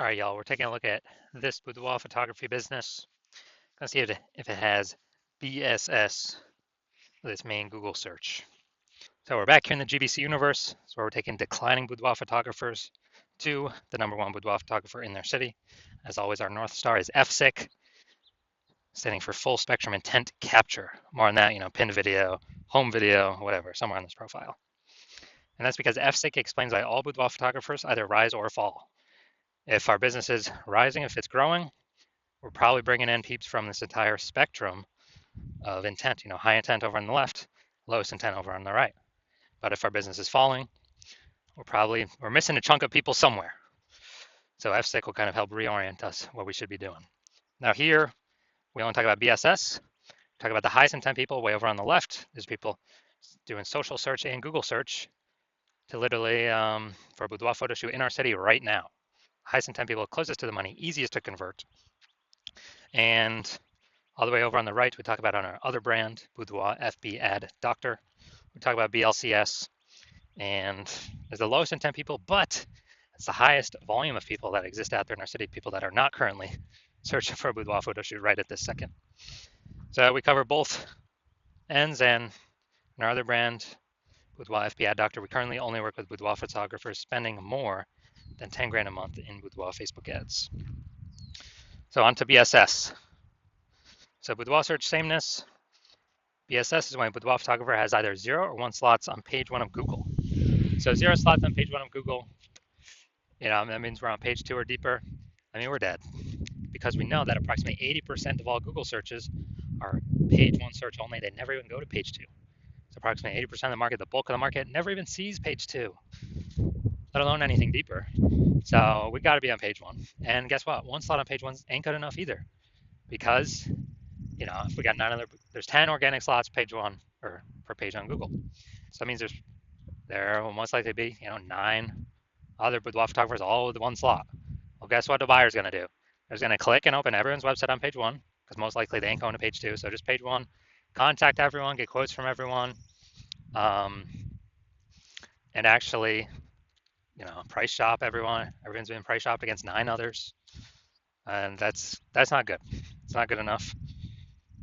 All right, y'all, we're taking a look at this boudoir photography business. Gonna see if it has BSS with its main Google search. So we're back here in the GBC universe. So we're taking declining boudoir photographers to the number one boudoir photographer in their city. As always, our North Star is FSIC, standing for full spectrum intent capture. More on that, pinned video, home video, whatever, somewhere on this profile. And that's because FSIC explains why all boudoir photographers either rise or fall. If our business is rising, if it's growing, we're probably bringing in peeps from this entire spectrum of intent, high intent over on the left, lowest intent over on the right. But if our business is falling, we're missing a chunk of people somewhere. So FSIC will kind of help reorient us what we should be doing. Now here, we only talk about BSS, talk about the highest intent people way over on the left. There's people doing social search and Google search to literally for a boudoir photo shoot in our city right now. Highest intent people closest to the money, easiest to convert. And all the way over on the right, we talk about on our other brand, Boudoir FB Ad Doctor. We talk about BLCS, and there's the lowest intent people, but it's the highest volume of people that exist out there in our city, people that are not currently searching for a boudoir photo shoot right at this second. So we cover both ends, and in our other brand, Boudoir FB Ad Doctor, we currently only work with boudoir photographers spending more than 10 grand a month in boudoir Facebook ads. So on to BSS. So boudoir search sameness. BSS is when a boudoir photographer has either 0 or 1 slots on page 1 of Google. So 0 slots on page 1 of Google, that means we're on page 2 or deeper. We're dead, because we know that approximately 80% of all Google searches are page 1 search only. They never even go to page 2. So approximately 80% of the market, the bulk of the market, never even sees page 2, let alone anything deeper. So we got to be on page 1. And guess what? 1 slot on page 1 ain't good enough either, because if we got there's 10 organic slots page 1 or per page on Google. So that means there will most likely be 9 other boudoir photographers all with 1 slot. Well, guess what the buyer's going to do? They're going to click and open everyone's website on page 1, because most likely they ain't going to page 2. So just page 1, contact everyone, get quotes from everyone, and actually, price shop everyone. Everyone's being price shopped against 9 others, and that's not good. It's not good enough.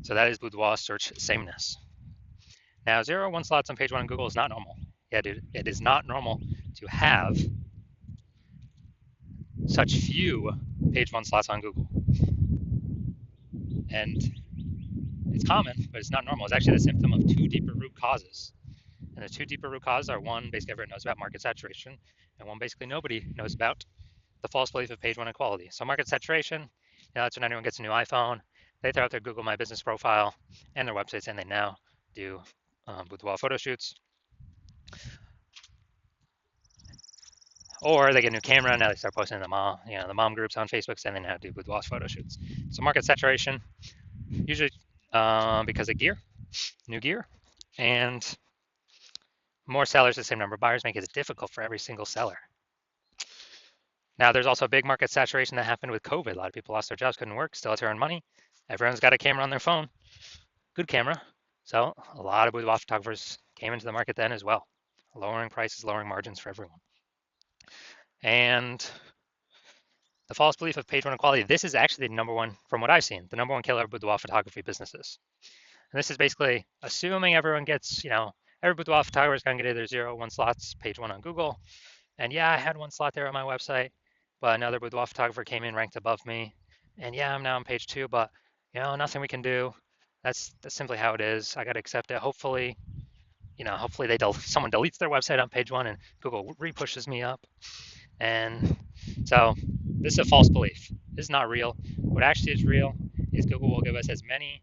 So that is boudoir search sameness. Now, 0 or 1 slots on page 1 on Google is not normal. Yeah, dude, it is not normal to have such few page 1 slots on Google. And it's common, but it's not normal. It's actually the symptom of 2 deeper root causes. And the 2 deeper root causes are, one, basically everyone knows about market saturation, and one, basically nobody knows about the false belief of page 1 equality. So market saturation, that's when anyone gets a new iPhone, they throw out their Google My Business profile and their websites, and they now do boudoir photo shoots. Or they get a new camera, now they start posting the mom groups on Facebook, saying they now do boudoir photo shoots. So market saturation, usually because of new gear, and more sellers, the same number of buyers, make it difficult for every single seller. Now, there's also a big market saturation that happened with COVID. A lot of people lost their jobs, couldn't work, still had to earn money. Everyone's got a camera on their phone, good camera. So a lot of boudoir photographers came into the market then as well, lowering prices, lowering margins for everyone. And the false belief of page 1 equality, this is actually the number one, from what I've seen, the number one killer of boudoir photography businesses. And this is basically assuming everyone gets, every boudoir photographer is going to get either 0 or 1 slots, page 1 on Google. And yeah, I had 1 slot there on my website, but another boudoir photographer came in ranked above me. And yeah, I'm now on page 2, but nothing we can do. That's simply how it is. I got to accept it. Hopefully, someone deletes their website on page 1 and Google repushes me up. And so this is a false belief. This is not real. What actually is real is Google will give us as many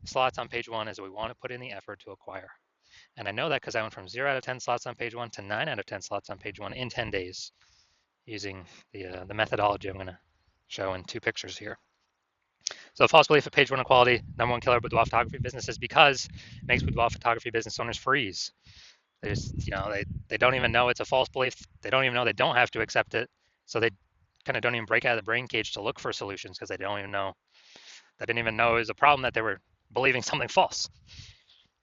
slots on page 1 as we want to put in the effort to acquire. And I know that because I went from 0 out of 10 slots on page 1 to 9 out of 10 slots on page 1 in 10 days using the methodology I'm going to show in 2 pictures here. So false belief of page 1 equality, number one killer of boudoir photography business, is because it makes boudoir photography business owners freeze. They just, they don't even know it's a false belief. They don't even know they don't have to accept it. So they kind of don't even break out of the brain cage to look for solutions, because they didn't even know it was a problem that they were believing something false.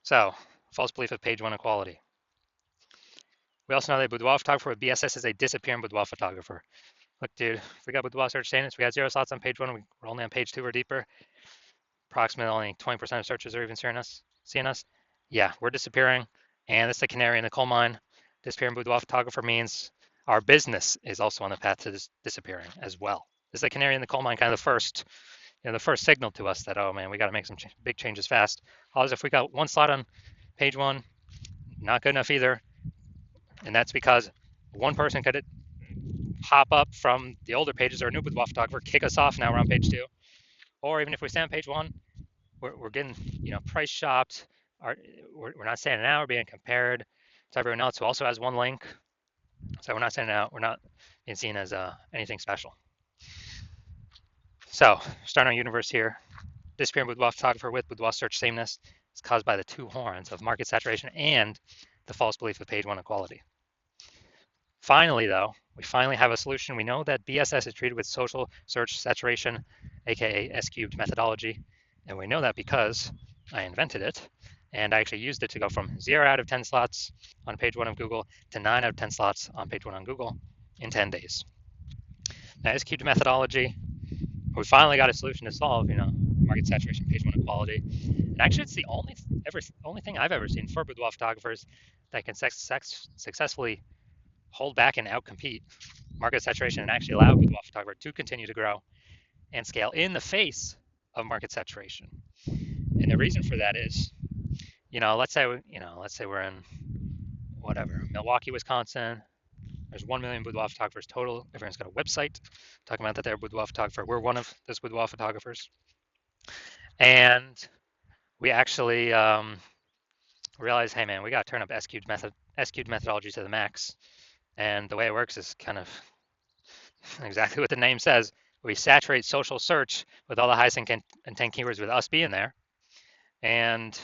So false belief of page 1 equality. We also know that boudoir photographer with BSS is a disappearing boudoir photographer. Look, dude, if we got Boudoir search statements, we got 0 slots on page 1, we're only on page 2 or deeper. Approximately only 20% of searches are even seeing us. Yeah, we're disappearing, and it's the canary in the coal mine. Disappearing Boudoir photographer means our business is also on the path to disappearing as well. This is the canary in the coal mine, kind of the first signal to us that, oh man, we got to make some big changes fast. Otherwise, if we got 1 slot on page 1, not good enough either, and that's because one person could hop up from the older pages or a new Boudoir photographer, kick us off. Now we're on page 2, or even if we stay on page 1, we're getting price shopped. We're not standing out. We're being compared to everyone else who also has one link. So we're not standing out. We're not being seen as anything special. So starting our universe here. Disappearing Boudoir photographer with Boudoir search sameness is caused by the 2 horns of market saturation and the false belief of page 1 equality. Finally, though, we finally have a solution. We know that BSS is treated with social search saturation, aka S-cubed methodology, and we know that because I invented it, and I actually used it to go from 0 out of 10 slots on page 1 of Google to 9 out of 10 slots on page 1 on Google in 10 days. Now, S-cubed methodology, we finally got a solution to solve, market saturation, page 1 equality. And actually, it's the only thing I've ever seen for boudoir photographers that can successfully hold back and outcompete market saturation and actually allow boudoir photographer to continue to grow and scale in the face of market saturation. And the reason for that is, let's say we're in Milwaukee, Wisconsin. There's 1 million boudoir photographers total. Everyone's got a website talking about that they're a boudoir photographer. We're one of those boudoir photographers. And we actually realized, hey man, we got to turn up S-cubed methodology to the max. And the way it works is kind of exactly what the name says. We saturate social search with all the highest intent keywords with us being there. And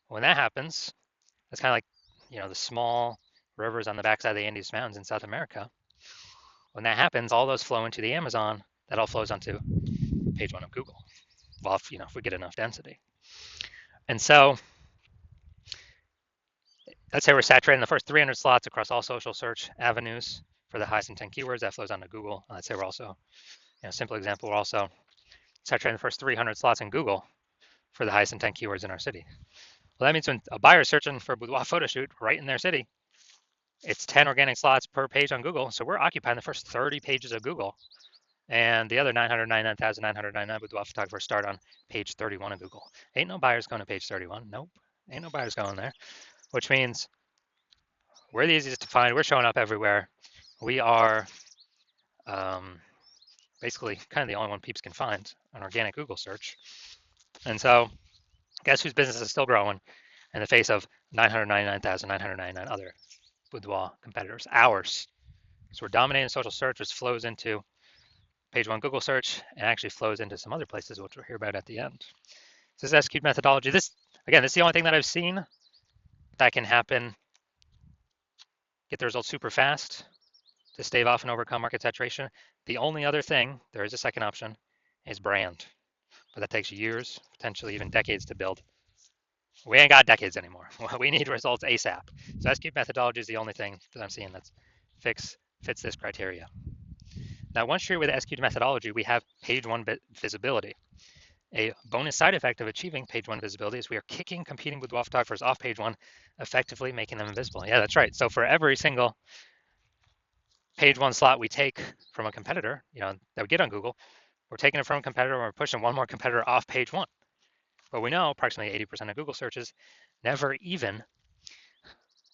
when that happens, it's kind of like, the small rivers on the backside of the Andes Mountains in South America. When that happens, all those flow into the Amazon. That all flows onto page 1 of Google. Well, if we get enough density. And so let's say we're saturating the first 300 slots across all social search avenues for the highest intent keywords. That flows onto Google. Let's say we're also, simple example, we're also saturating the first 300 slots in Google for the highest intent keywords in our city. Well, that means when a buyer is searching for a boudoir photo shoot right in their city, it's 10 organic slots per page on Google. So we're occupying the first 30 pages of Google. And the other 999,999 boudoir photographers start on page 31 of Google. Ain't no buyers going to page 31. Nope. Ain't no buyers going there. Which means we're the easiest to find. We're showing up everywhere. We are basically kind of the only one peeps can find an organic Google search. And so guess whose business is still growing in the face of 999,999 other boudoir competitors? Ours. So we're dominating social search, which flows into page 1 Google search and actually flows into some other places, which we'll hear about at the end. So this S-cubed methodology, this is the only thing that I've seen that can happen, get the results super fast to stave off and overcome market saturation. The only other thing, there is a second option, is brand. But that takes years, potentially even decades to build. We ain't got decades anymore. We need results ASAP. So S-cubed methodology is the only thing that I'm seeing that fits this criteria. Now, once you're with S-cubed methodology, we have page 1 visibility. A bonus side effect of achieving page 1 visibility is we are kicking competing boudoir photographers off page 1, effectively making them invisible. Yeah, that's right. So for every single page 1 slot we take from a competitor, that we get on Google, we're taking it from a competitor and we're pushing one more competitor off page 1. But we know approximately 80% of Google searches never even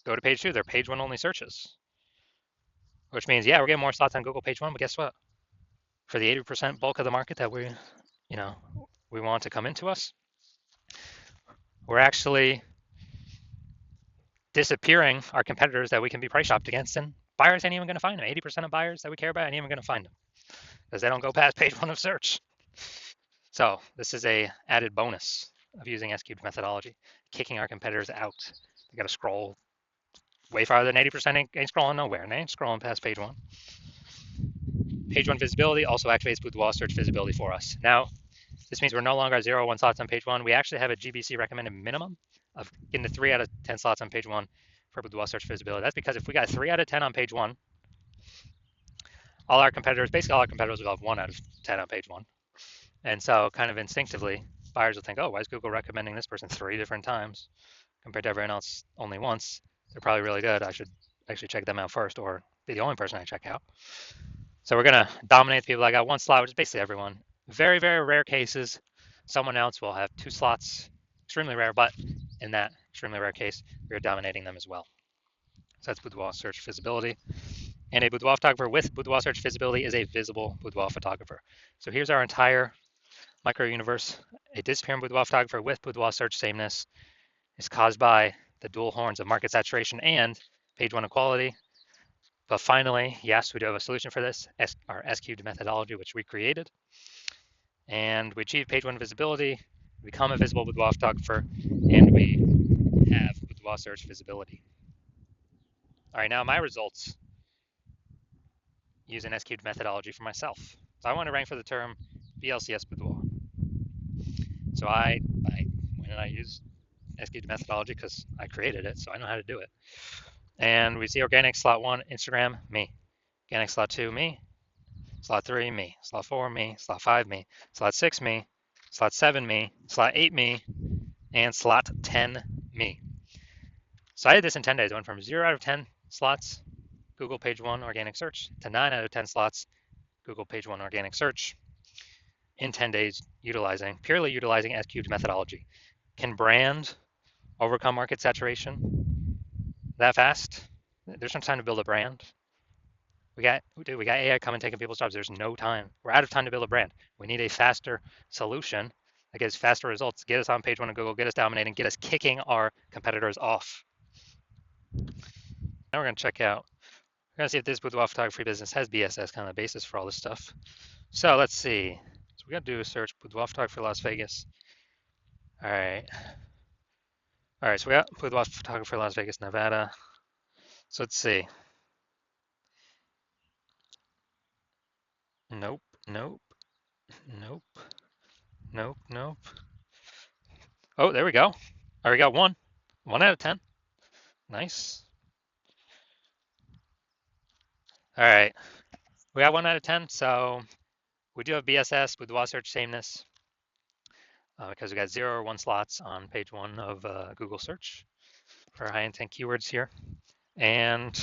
go to page 2. They're page 1 only searches. Which means, yeah, we're getting more slots on Google page 1, but guess what? For the 80% bulk of the market that we want to come into us, we're actually disappearing our competitors that we can be price shopped against, and buyers ain't even going to find them. 80% of buyers that we care about ain't even going to find them because they don't go past page 1 of search. So this is a added bonus of using S-cubed methodology, kicking our competitors out. They got to scroll way farther than 80%. Ain't scrolling nowhere, and they ain't scrolling past page 1. Page 1 visibility also activates boudoir search visibility for us. Now, this means we're no longer at 0 or 1 slots on page 1. We actually have a GBC recommended minimum of getting to 3 out of 10 slots on page 1 for boudoir search visibility. That's because if we got 3 out of 10 on page 1, basically all our competitors will have 1 out of 10 on page one. And so kind of instinctively, buyers will think, oh, why is Google recommending this person 3 different times compared to everyone else only once? They're probably really good. I should actually check them out first or be the only person I check out. So we're going to dominate the people that got 1 slot, which is basically everyone. Very, very rare cases, someone else will have 2 slots. Extremely rare, but in that extremely rare case, we are dominating them as well. So that's boudoir search visibility. And a boudoir photographer with boudoir search visibility is a visible boudoir photographer. So here's our entire micro universe. A disappearing boudoir photographer with boudoir search sameness is caused by the dual horns of market saturation and page one equality. But finally, yes, we do have a solution for this, our S-cubed methodology, which we created. And we achieve page one visibility, become a visible boudoir photographer, and we have boudoir search visibility. All right, now my results use an S-cubed methodology for myself. So I want to rank for the term BLCS boudoir. So when I use S-cubed methodology because I created it, so I know how to do it. And we see organic slot 1, Instagram, me. Organic slot 2, me. Slot 3, me. Slot 4, me. Slot 5, me. Slot 6, me. Slot 7, me. Slot 8, me. And slot 10, me. So I did this in 10 days. I went from 0 out of 10 slots, Google page 1 organic search, to 9 out of 10 slots, Google page 1 organic search in 10 days purely utilizing S-cubed methodology. Can brand overcome market saturation that fast? There's no time to build a brand. We got AI coming taking people's jobs. There's no time. We're out of time to build a brand. We need a faster solution that gives faster results, get us on page 1 of Google, get us dominating, get us kicking our competitors off. Now we're going to check out, we're going to see if this boudoir photography business has BSS, kind of the basis for all this stuff. So let's see. So we got to do a search, boudoir photography Las Vegas. All right. All right, so we got boudoir photographer Las Vegas, Nevada. So let's see. Nope, nope, nope, nope, nope. Oh, there we go. All right, we got 1. 1 out of 10. Nice. All right. We got 1 out of 10. So we do have BSS, boudoir search sameness, because we got 0 or 1 slots on page 1 of Google search for high intent keywords here. And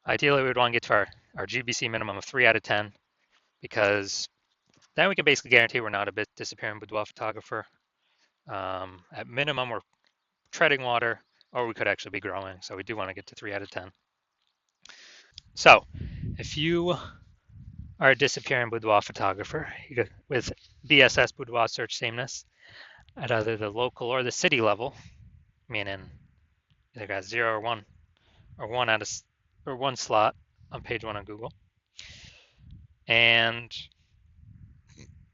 ideally, we would want to get to our GBC minimum of 3 out of 10, because then we can basically guarantee we're not a bit disappearing boudoir photographer. At minimum, we're treading water, or we could actually be growing. So we do want to get to 3 out of 10. So if you are a disappearing boudoir photographer with BSS boudoir search sameness at either the local or the city level, meaning either got 0 or 1 or 1 slot on page 1 on Google, and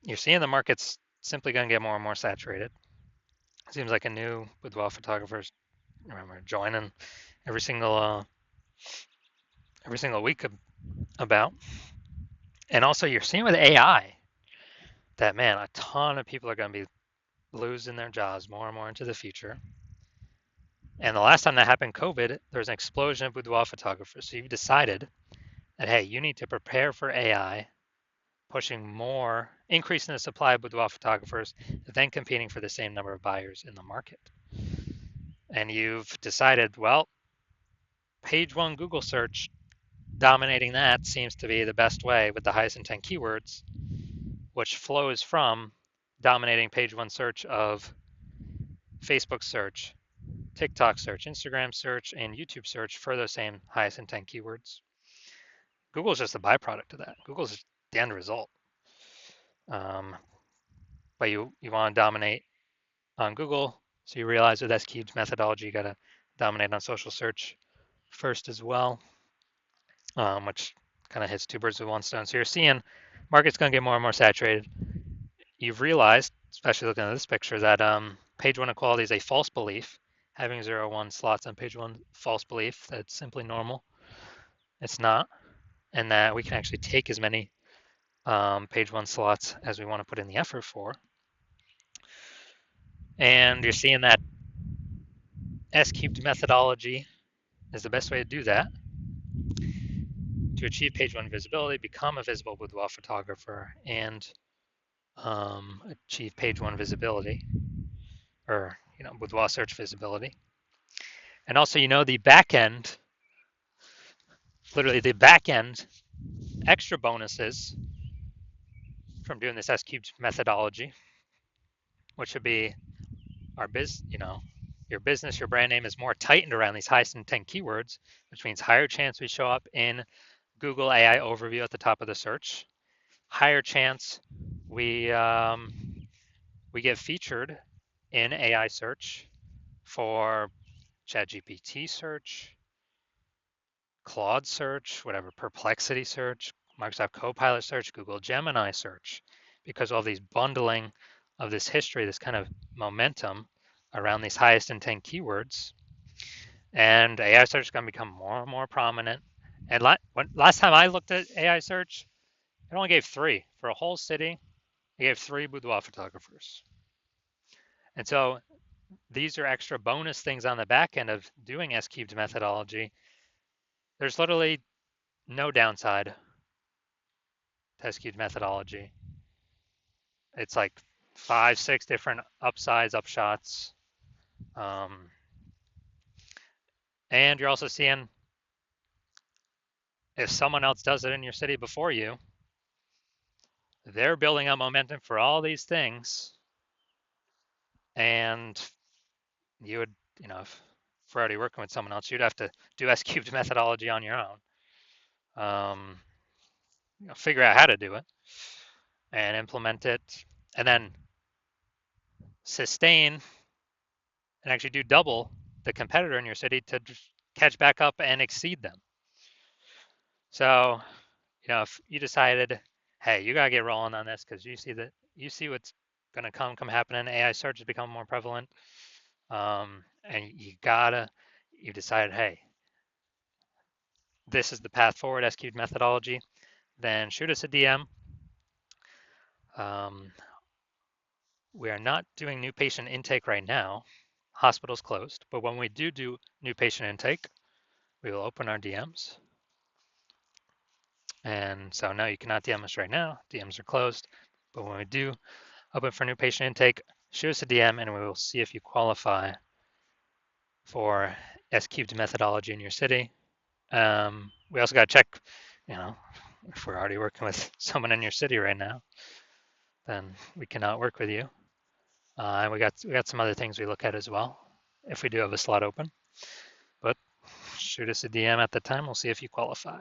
you're seeing the market's simply going to get more and more saturated. It seems like a new boudoir photographers joining every single week about. And also you're seeing with AI that, man, a ton of people are going to be losing their jobs more and more into the future. And the last time that happened, COVID, there was an explosion of boudoir photographers. So you've decided that, hey, you need to prepare for AI, increasing the supply of boudoir photographers, then competing for the same number of buyers in the market. And you've decided, well, page 1 Google search, dominating that seems to be the best way with the highest intent keywords, which flows from dominating page 1 search of Facebook search, TikTok search, Instagram search, and YouTube search for those same highest intent keywords. Google is just a byproduct of that. Google's the end result. But you want to dominate on Google, so you realize with S-cubed methodology, you got to dominate on social search first as well, which kind of hits 2 birds with 1 stone. So you're seeing market's going to get more and more saturated. You've realized, especially looking at this picture, that page 1 equality is a false belief. Having 0, 1 slots on page 1, false belief. That's simply normal. It's not. And that we can actually take as many page 1 slots as we want to put in the effort for. And you're seeing that S-cubed methodology is the best way to do that. to achieve page one visibility, become a visible boudoir photographer, and achieve page one visibility, or boudoir search visibility. And also, the back end, literally the back end extra bonuses from doing this S cubed methodology, which would be your business, your brand name is more tightened around these highest intent keywords, which means higher chance we show up in Google AI overview at the top of the search, higher chance we get featured in AI search for ChatGPT search, Claude search, whatever, Perplexity search, Microsoft Copilot search, Google Gemini search, because of these bundling of this history, this kind of momentum around these highest intent keywords. And AI search is going to become more and more prominent. And last time I looked at AI search, it only gave 3 for a whole city. It gave 3 boudoir photographers. And so these are extra bonus things on the back end of doing S cubed methodology. There's literally no downside to S cubed methodology. It's like 5, 6 different upsides, upshots. And you're also seeing if someone else does it in your city before you, they're building up momentum for all these things. And you would, if we're already working with someone else, you'd have to do S cubed methodology on your own. Figure out how to do it and implement it, and then sustain and actually do double the competitor in your city to catch back up and exceed them. So, if you decided, hey, you gotta get rolling on this because you see what's gonna come happening. AI search is becoming more prevalent, and you decided, hey, this is the path forward, S cubed methodology. Then shoot us a DM. We are not doing new patient intake right now. Hospital's closed, but when we do new patient intake, we will open our DMs. And so no, you cannot DM us right now. DMs are closed, but when we do open for new patient intake, shoot us a DM and we will see if you qualify for S cubed methodology in your city. We also got to check, if we're already working with someone in your city right now, then we cannot work with you. And we got some other things we look at as well if we do have a slot open. But shoot us a DM at the time. We'll see if you qualify.